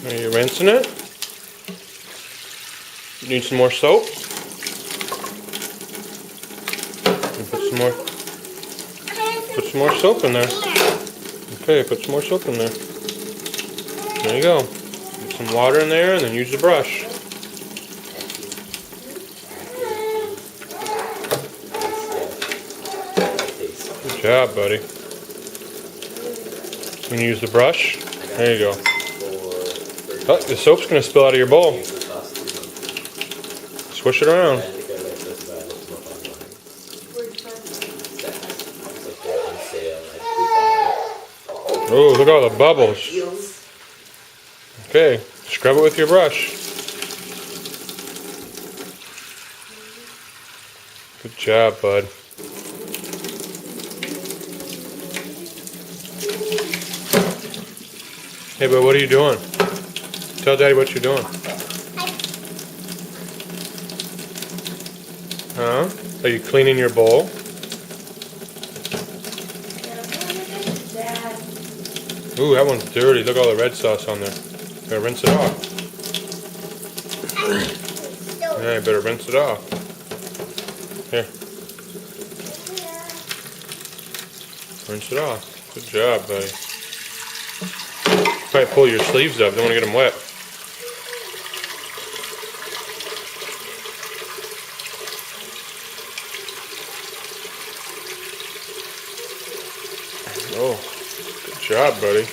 Are you rinsing it? You need some more soap? And put some more soap in there. Okay, put some more soap in there. There you go. Put some water in there and then use the brush. Good job, buddy. When you use the brush, there you go. Oh, the soap's going to spill out of your bowl. Swish it around. Oh, look at all the bubbles. Okay, scrub it with your brush. Good job, bud. Hey, bud, what are you doing? Tell Daddy what you're doing. Huh? Are you cleaning your bowl? Ooh, that one's dirty. Look at all the red sauce on there. Gotta rinse it off. Yeah, you better rinse it off. Here. Rinse it off. Good job, buddy. Probably pull your sleeves up. Don't want to get them wet. Oh, good job, buddy.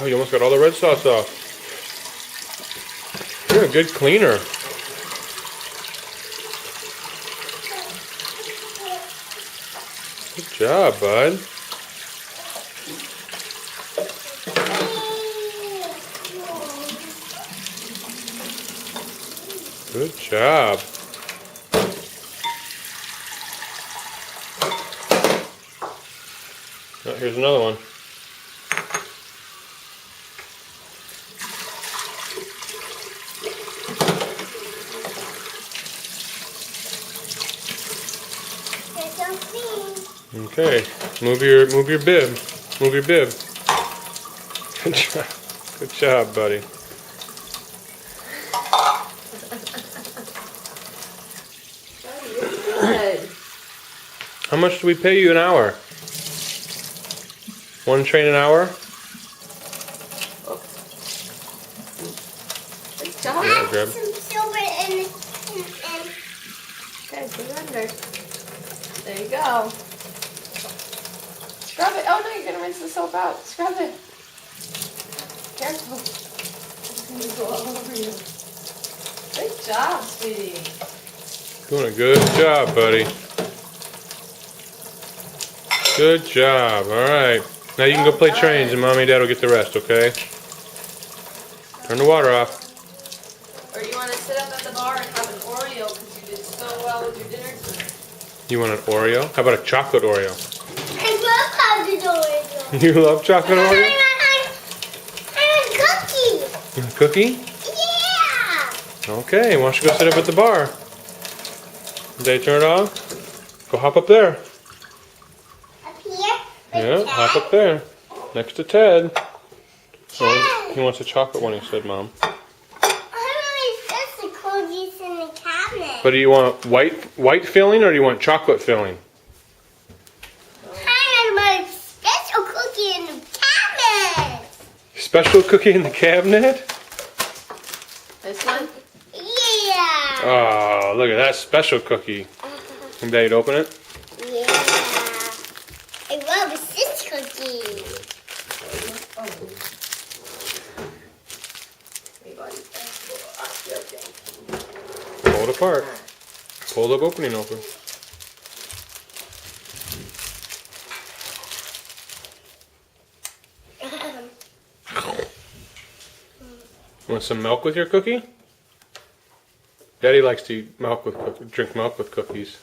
Oh, you almost got all the red sauce off. You're a good cleaner. Good job, bud. Good job. Oh, here's another one. Okay, move your bib. Move your bib. Good job. Good job, buddy. How much do we pay you an hour? One train an hour? Good job. Yeah, grab. Some silver in. Okay, put it under. There you go. Scrub it. Oh no, you're gonna rinse the soap out. Scrub it. Careful. It's gonna go all over you. Good job, sweetie. Doing a good job, buddy. Good job. All right. Now you can go play trains and Mommy and Dad will get the rest, okay? Turn the water off. Or you want to sit up at the bar and have an Oreo because you did so well with your dinner tonight. You want an Oreo? How about a chocolate Oreo? I love chocolate Oreo. You love chocolate Oreo? I want cookie. You want a cookie? Yeah. Okay, why don't you go sit up at the bar? Did they turn it off? Go hop up there. Up here? Yeah, hop up there. Next to Ted. Oh, he wants a chocolate one, he said, Mom. I want the cookies in the cabinet. But do you want white filling or do you want chocolate filling? I want a special cookie in the cabinet. Special cookie in the cabinet? This one? Yeah. Oh, look at that special cookie. Can Daddy open it? Yeah. I love this cookie. Pull it apart. Pull the opening open. Want some milk with your cookie? Daddy likes to eat milk with drink milk with cookies.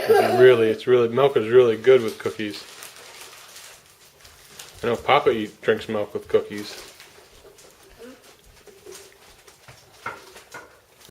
Milk is really good with cookies. I know Papa drinks milk with cookies.